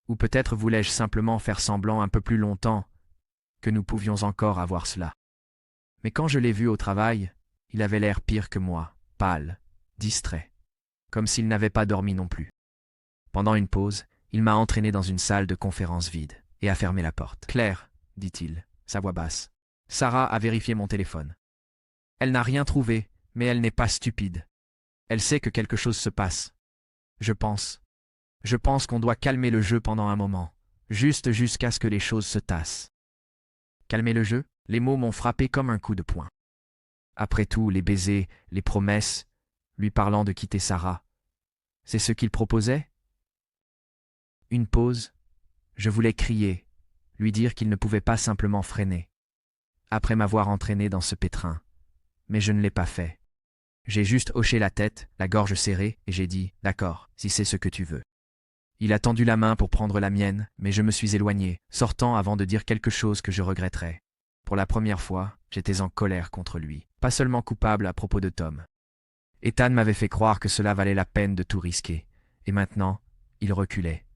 Ou peut-être voulais-je simplement faire semblant un peu plus longtemps que nous pouvions encore avoir cela. Mais quand je l'ai vu au travail, il avait l'air pire que moi, pâle, distrait, comme s'il n'avait pas dormi non plus. Pendant une pause, il m'a entraîné dans une salle de conférence vide et a fermé la porte. « Claire, dit-il, sa voix basse. Sarah a vérifié mon téléphone. Elle n'a rien trouvé, mais elle n'est pas stupide. Elle sait que quelque chose se passe. Je pense qu'on doit calmer le jeu pendant un moment, juste jusqu'à ce que les choses se tassent. » Calmer le jeu? Les mots m'ont frappé comme un coup de poing. Après tout, les baisers, les promesses, lui parlant de quitter Sarah, c'est ce qu'il proposait? Une pause. Je voulais crier, lui dire qu'il ne pouvait pas simplement freiner. Après m'avoir entraîné dans ce pétrin. Mais je ne l'ai pas fait. J'ai juste hoché la tête, la gorge serrée, et j'ai dit « D'accord, si c'est ce que tu veux ». Il a tendu la main pour prendre la mienne, mais je me suis éloigné, sortant avant de dire quelque chose que je regretterais. Pour la première fois, j'étais en colère contre lui, pas seulement coupable à propos de Tom. Ethan m'avait fait croire que cela valait la peine de tout risquer, et maintenant, il reculait.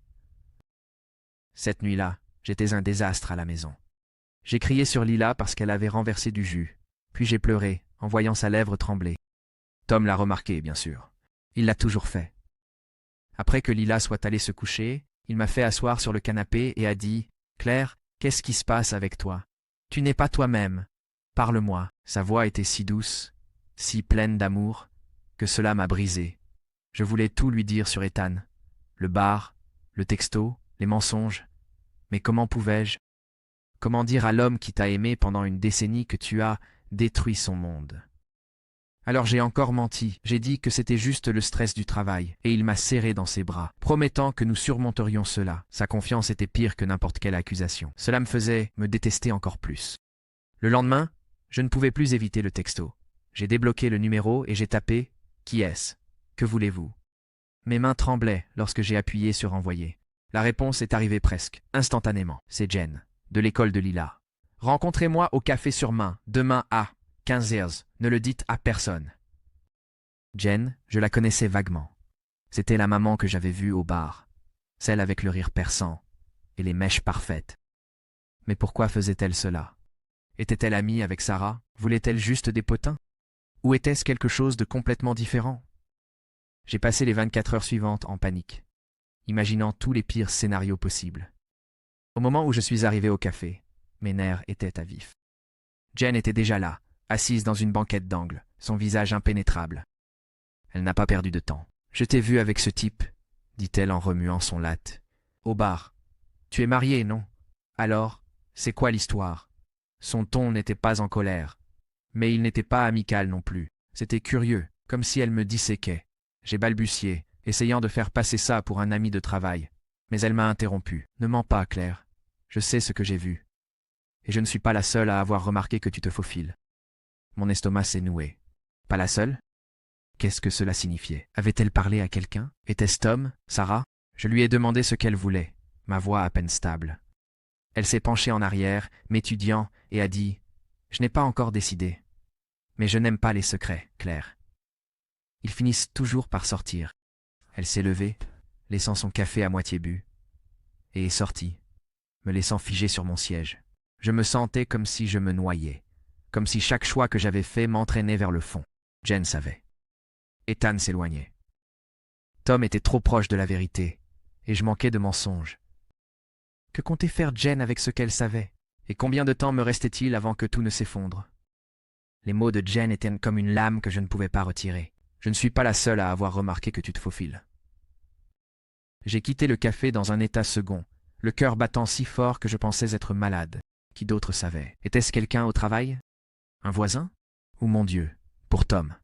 Cette nuit-là, j'étais un désastre à la maison. J'ai crié sur Lila parce qu'elle avait renversé du jus, puis j'ai pleuré, en voyant sa lèvre trembler. Tom l'a remarqué, bien sûr. Il l'a toujours fait. Après que Lila soit allée se coucher, il m'a fait asseoir sur le canapé et a dit « Claire, qu'est-ce qui se passe avec toi? Tu n'es pas toi-même. Parle-moi. » Sa voix était si douce, si pleine d'amour, que cela m'a brisé. Je voulais tout lui dire sur Ethan. Le bar, le texto, les mensonges. Mais comment pouvais-je? Comment dire à l'homme qui t'a aimé pendant une décennie que tu as détruit son monde? Alors j'ai encore menti, j'ai dit que c'était juste le stress du travail, et il m'a serré dans ses bras, promettant que nous surmonterions cela. Sa confiance était pire que n'importe quelle accusation. Cela me faisait me détester encore plus. Le lendemain, je ne pouvais plus éviter le texto. J'ai débloqué le numéro et j'ai tapé « Qui est-ce? Que voulez-vous » Mes mains tremblaient lorsque j'ai appuyé sur « Envoyer ». La réponse est arrivée presque, instantanément. C'est Jen, de l'école de Lila. Rencontrez-moi au café sur Main, demain à 15h. Ne le dites à personne. Jen, je la connaissais vaguement. C'était la maman que j'avais vue au bar. Celle avec le rire perçant et les mèches parfaites. Mais pourquoi faisait-elle cela? Était-elle amie avec Sarah? Voulait-elle juste des potins? Ou était-ce quelque chose de complètement différent? J'ai passé les 24 heures suivantes en panique, imaginant tous les pires scénarios possibles. Au moment où je suis arrivé au café, mes nerfs étaient à vif. Jen était déjà là, assise dans une banquette d'angle, son visage impénétrable. Elle n'a pas perdu de temps. « Je t'ai vu avec ce type, » dit-elle en remuant son latte. « Au bar. Tu es marié, non? Alors, c'est quoi l'histoire ?» Son ton n'était pas en colère, mais il n'était pas amical non plus. C'était curieux, comme si elle me disséquait. J'ai balbutié, essayant de faire passer ça pour un ami de travail. Mais elle m'a interrompu. « Ne mens pas, Claire. Je sais ce que j'ai vu. Et je ne suis pas la seule à avoir remarqué que tu te faufiles. » Mon estomac s'est noué. Pas la seule? Qu'est-ce que cela signifiait? Avait-elle parlé à quelqu'un? Était-ce Tom? Sarah? Je lui ai demandé ce qu'elle voulait, ma voix à peine stable. Elle s'est penchée en arrière, m'étudiant, et a dit « Je n'ai pas encore décidé. Mais je n'aime pas les secrets, Claire. Ils finissent toujours par sortir. » Elle s'est levée, laissant son café à moitié bu, et est sortie, me laissant figé sur mon siège. Je me sentais comme si je me noyais, comme si chaque choix que j'avais fait m'entraînait vers le fond. Jen savait. Ethan s'éloignait. Tom était trop proche de la vérité, et je manquais de mensonges. Que comptait faire Jen avec ce qu'elle savait? Et combien de temps me restait-il avant que tout ne s'effondre? Les mots de Jen étaient comme une lame que je ne pouvais pas retirer. Je ne suis pas la seule à avoir remarqué que tu te faufiles. J'ai quitté le café dans un état second, le cœur battant si fort que je pensais être malade. Qui d'autre savait? Était-ce quelqu'un au travail? Un voisin? Ou mon Dieu, pour Tom?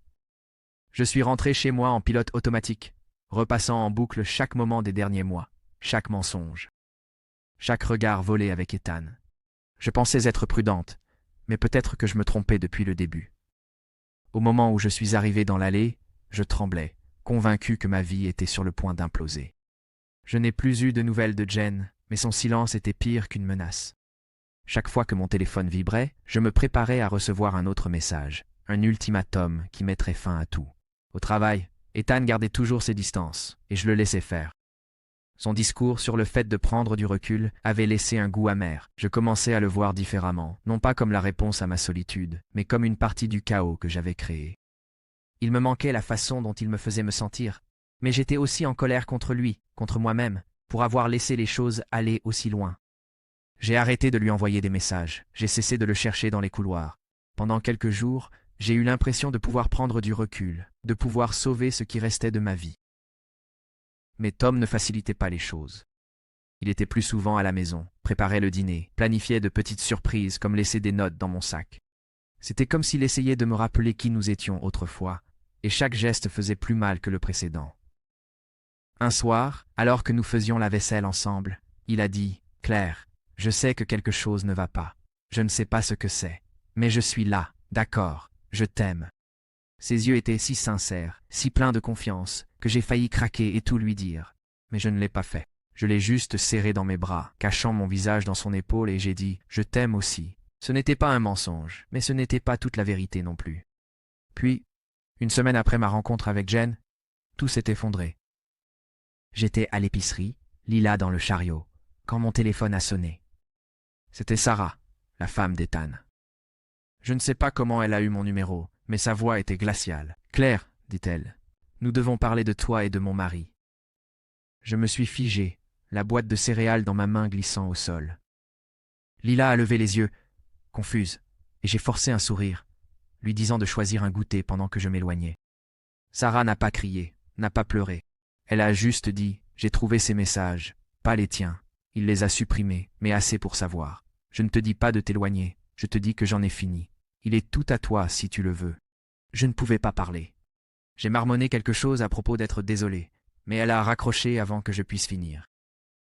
Je suis rentré chez moi en pilote automatique, repassant en boucle chaque moment des derniers mois, chaque mensonge, chaque regard volé avec Ethan. Je pensais être prudente, mais peut-être que je me trompais depuis le début. Au moment où je suis arrivé dans l'allée, je tremblais, convaincu que ma vie était sur le point d'imploser. Je n'ai plus eu de nouvelles de Jen, mais son silence était pire qu'une menace. Chaque fois que mon téléphone vibrait, je me préparais à recevoir un autre message, un ultimatum qui mettrait fin à tout. Au travail, Ethan gardait toujours ses distances, et je le laissais faire. Son discours sur le fait de prendre du recul avait laissé un goût amer. Je commençais à le voir différemment, non pas comme la réponse à ma solitude, mais comme une partie du chaos que j'avais créé. Il me manquait la façon dont il me faisait me sentir, mais j'étais aussi en colère contre lui, contre moi-même, pour avoir laissé les choses aller aussi loin. J'ai arrêté de lui envoyer des messages, j'ai cessé de le chercher dans les couloirs. Pendant quelques jours, j'ai eu l'impression de pouvoir prendre du recul, de pouvoir sauver ce qui restait de ma vie. Mais Tom ne facilitait pas les choses. Il était plus souvent à la maison, préparait le dîner, planifiait de petites surprises comme laisser des notes dans mon sac. C'était comme s'il essayait de me rappeler qui nous étions autrefois, et chaque geste faisait plus mal que le précédent. Un soir, alors que nous faisions la vaisselle ensemble, il a dit « Claire, je sais que quelque chose ne va pas. Je ne sais pas ce que c'est, mais je suis là, d'accord, je t'aime. » Ses yeux étaient si sincères, si pleins de confiance, que j'ai failli craquer et tout lui dire. Mais je ne l'ai pas fait. Je l'ai juste serré dans mes bras, cachant mon visage dans son épaule et j'ai dit « Je t'aime aussi ». Ce n'était pas un mensonge, mais ce n'était pas toute la vérité non plus. Puis, une semaine après ma rencontre avec Jen, tout s'est effondré. J'étais à l'épicerie, Lila dans le chariot, quand mon téléphone a sonné. C'était Sarah, la femme d'Ethan. Je ne sais pas comment elle a eu mon numéro, mais sa voix était glaciale. « Claire, dit-elle, nous devons parler de toi et de mon mari. » Je me suis figé, la boîte de céréales dans ma main glissant au sol. Lila a levé les yeux, confuse, et j'ai forcé un sourire, lui disant de choisir un goûter pendant que je m'éloignais. Sarah n'a pas crié, n'a pas pleuré. Elle a juste dit « J'ai trouvé ces messages, pas les tiens. Il les a supprimés, mais assez pour savoir. Je ne te dis pas de t'éloigner, je te dis que j'en ai fini. Il est tout à toi si tu le veux. » Je ne pouvais pas parler. J'ai marmonné quelque chose à propos d'être désolé, mais elle a raccroché avant que je puisse finir.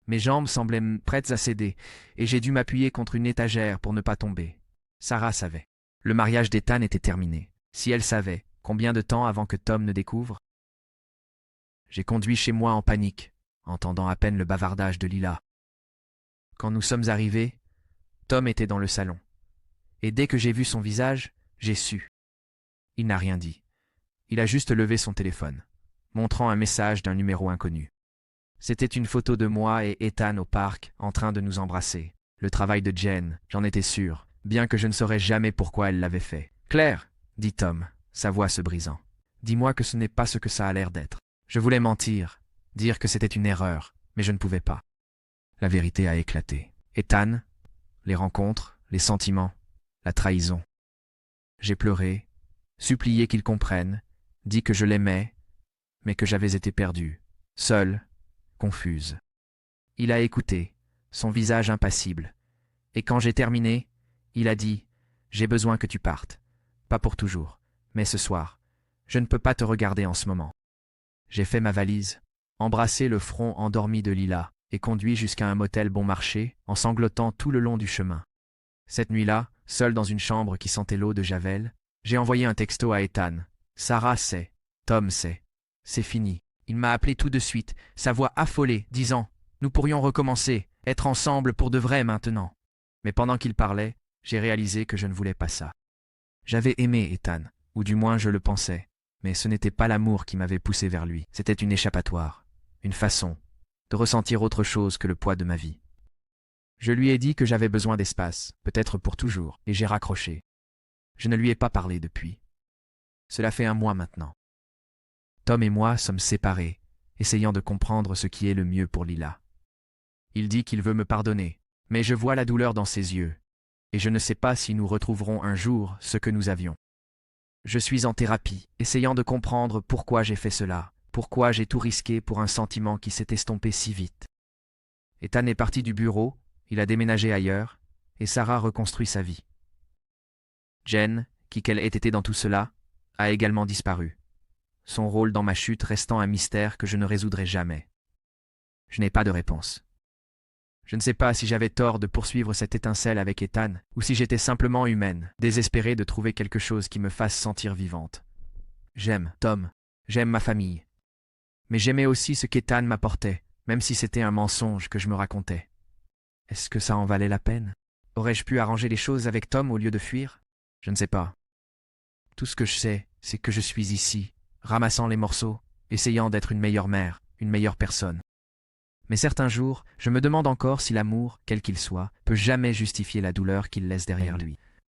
Mes jambes semblaient prêtes à céder, et j'ai dû m'appuyer contre une étagère pour ne pas tomber. Sarah savait. Le mariage d'Ethan était terminé. Si elle savait, combien de temps avant que Tom ne découvre? J'ai conduit chez moi en panique, entendant à peine le bavardage de Lila. Quand nous sommes arrivés, Tom était dans le salon. Et dès que j'ai vu son visage, j'ai su. Il n'a rien dit. Il a juste levé son téléphone, montrant un message d'un numéro inconnu. C'était une photo de moi et Ethan au parc, en train de nous embrasser. Le travail de Jen, j'en étais sûr, bien que je ne saurais jamais pourquoi elle l'avait fait. « Claire !» dit Tom, sa voix se brisant. « Dis-moi que ce n'est pas ce que ça a l'air d'être. » Je voulais mentir, dire que c'était une erreur, mais je ne pouvais pas. La vérité a éclaté. Ethan, les rencontres, les sentiments, la trahison. J'ai pleuré, supplié qu'il comprenne, dit que je l'aimais, mais que j'avais été perdue, seule, confuse. Il a écouté, son visage impassible, et quand j'ai terminé, il a dit « J'ai besoin que tu partes, pas pour toujours, mais ce soir. Je ne peux pas te regarder en ce moment. » J'ai fait ma valise, embrassé le front endormi de Lila, et conduit jusqu'à un motel bon marché, en sanglotant tout le long du chemin. Cette nuit-là, seul dans une chambre qui sentait l'eau de Javel, j'ai envoyé un texto à Ethan. Sarah sait, Tom sait. C'est fini. Il m'a appelé tout de suite, sa voix affolée, disant « Nous pourrions recommencer, être ensemble pour de vrai maintenant. » Mais pendant qu'il parlait, j'ai réalisé que je ne voulais pas ça. J'avais aimé Ethan, ou du moins je le pensais, mais ce n'était pas l'amour qui m'avait poussé vers lui. C'était une échappatoire, une façon de ressentir autre chose que le poids de ma vie. Je lui ai dit que j'avais besoin d'espace, peut-être pour toujours, et j'ai raccroché. Je ne lui ai pas parlé depuis. Cela fait 1 mois maintenant. Tom et moi sommes séparés, essayant de comprendre ce qui est le mieux pour Lila. Il dit qu'il veut me pardonner, mais je vois la douleur dans ses yeux, et je ne sais pas si nous retrouverons un jour ce que nous avions. Je suis en thérapie, essayant de comprendre pourquoi j'ai fait cela, pourquoi j'ai tout risqué pour un sentiment qui s'est estompé si vite. Ethan est parti du bureau, il a déménagé ailleurs, et Sarah reconstruit sa vie. Jen, qui qu'elle ait été dans tout cela, a également disparu. Son rôle dans ma chute restant un mystère que je ne résoudrai jamais. Je n'ai pas de réponse. Je ne sais pas si j'avais tort de poursuivre cette étincelle avec Ethan, ou si j'étais simplement humaine, désespérée de trouver quelque chose qui me fasse sentir vivante. J'aime Tom, j'aime ma famille. Mais j'aimais aussi ce qu'Ethan m'apportait, même si c'était un mensonge que je me racontais. Est-ce que ça en valait la peine? Aurais-je pu arranger les choses avec Tom au lieu de fuir? Je ne sais pas. Tout ce que je sais, c'est que je suis ici, ramassant les morceaux, essayant d'être une meilleure mère, une meilleure personne. Mais certains jours, je me demande encore si l'amour, quel qu'il soit, peut jamais justifier la douleur qu'il laisse derrière lui.